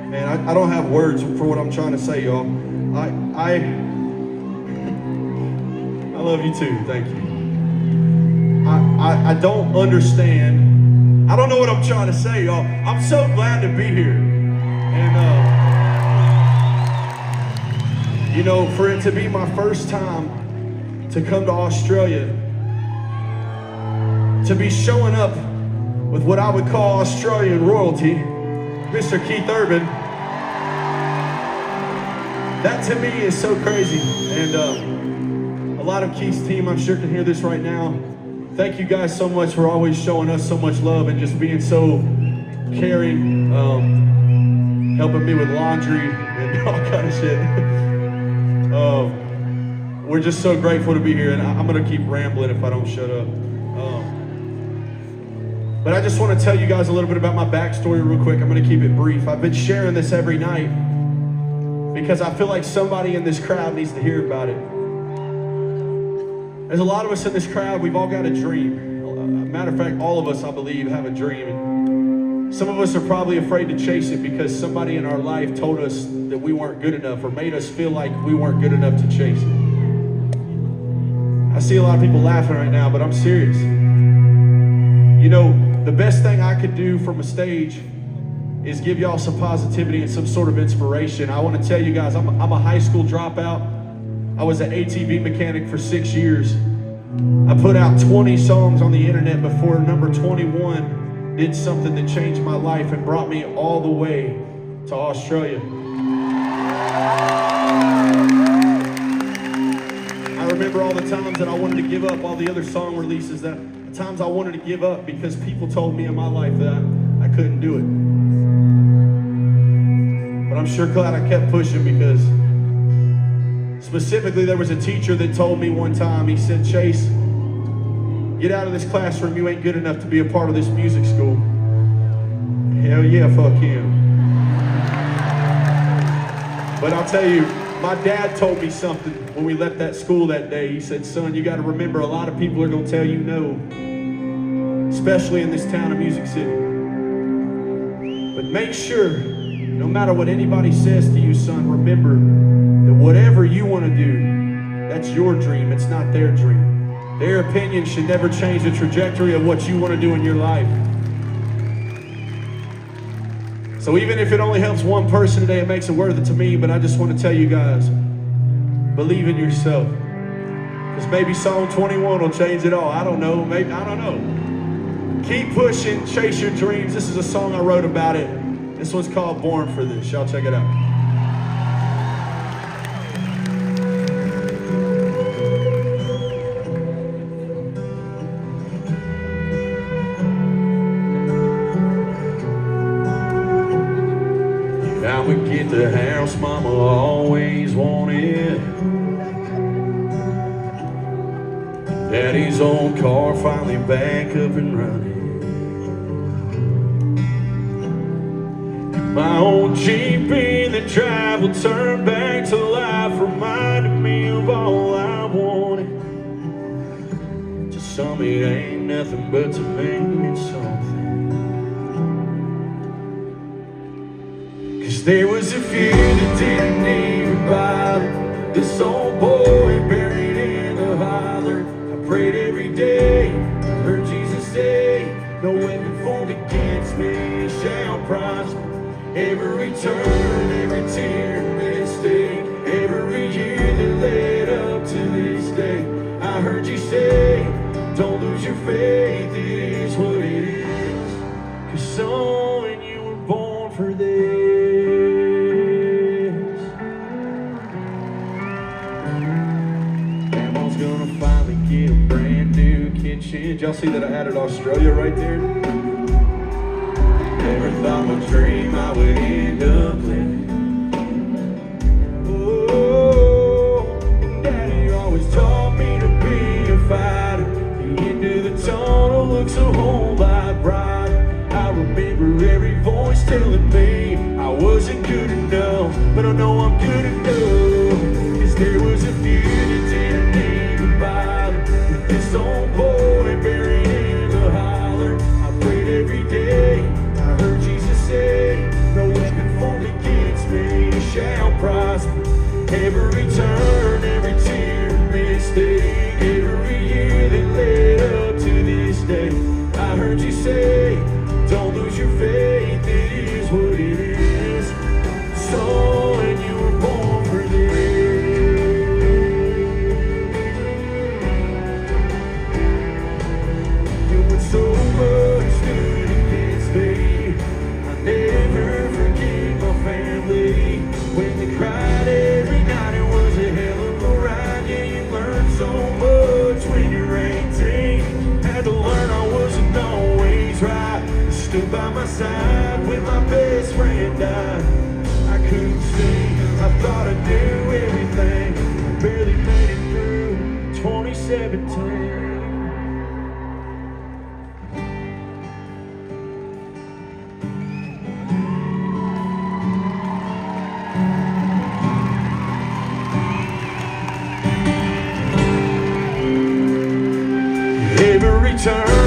Man, I don't have words for what I'm trying to say, y'all. I love you too. Thank you. I don't understand. I don't know what I'm trying to say, y'all. I'm so glad to be here. And, you know, for it to be my first time to come to Australia, to be showing up with what I would call Australian royalty, Mr. Keith Urban, that to me is so crazy. And a lot of Keith's team, I'm sure, can hear this right now. Thank you guys so much for always showing us so much love and just being so caring, helping me with laundry and all kind of shit. We're just so grateful to be here, and I'm gonna keep rambling if I don't shut up. But I just want to tell you guys a little bit about my backstory real quick. I'm gonna keep it brief. I've been sharing this every night because I feel like somebody in this crowd needs to hear about it. There's a lot of us in this crowd, we've all got a dream. Matter of fact, all of us, I believe, have a dream. And some of us are probably afraid to chase it because somebody in our life told us that we weren't good enough or made us feel like we weren't good enough to chase it. I see a lot of people laughing right now, but I'm serious. You know, the best thing I could do from a stage is give y'all some positivity and some sort of inspiration. I want to tell you guys, I'm a high school dropout. I was an ATV mechanic for 6 years. I put out 20 songs on the internet before number 21 did something that changed my life and brought me all the way to Australia. I remember all the times that I wanted to give up, all the other song releases, that the times I wanted to give up because people told me in my life that I couldn't do it. But I'm sure glad I kept pushing because specifically there was a teacher that told me one time, he said, Chase, get out of this classroom, you ain't good enough to be a part of this music school. Hell yeah, fuck him. But I'll tell you, my dad told me something when we left that school that day. He said, son, you gotta remember a lot of people are gonna tell you no, especially in this town of Music City. But make sure, no matter what anybody says to you, son, remember that whatever you wanna do, that's your dream, it's not their dream. Their opinion should never change the trajectory of what you wanna do in your life. So even if it only helps one person today, it makes it worth it to me, but I just want to tell you guys, believe in yourself. Because maybe Song 21 will change it all. I don't know, maybe, I don't know. Keep pushing, chase your dreams. This is a song I wrote about it. This one's called Born for This. Y'all check it out. Now we get the house mama always wanted. Daddy's old car finally back up and running. My old Jeep in the drive will turn back to life, reminding me of all I wanted. To some it ain't nothing, but to me it's something. Cause there was a few that didn't even bother. This old boy buried in the holler. I prayed every day, I heard Jesus say, no weapon formed against me shall prosper. Every turn, every tear, mistake, every year that led up to this day, I heard you say, don't lose your faith, it is what it is. Cause son, you were born for this. Grandma's gonna finally get a brand new kitchen. Did y'all see that I added Australia right there? Never thought my dream I would end up living. Oh, and Daddy always taught me to be a fighter. The end of the tunnel looks a whole lot brighter. I remember every voice telling me I wasn't good enough, but I know I'm good enough. Cause there was a few that didn't even bother. With this old boy buried in the holler, I prayed every day. I heard Jesus say, no weapon formed against Every turn, every tear, mistake, every year that led up to this day. I heard you say, don't lose your faith, it is what it is. So, and you were born for this. You went so much stood against me. I never forget my family. When they cried every night, it was a hell of a ride. Yeah, you learn so much when you're 18. Had to learn I wasn't always right. Stood by my side when my best friend died. I couldn't see, I thought I knew everything. I barely made it through 2017. Every turn,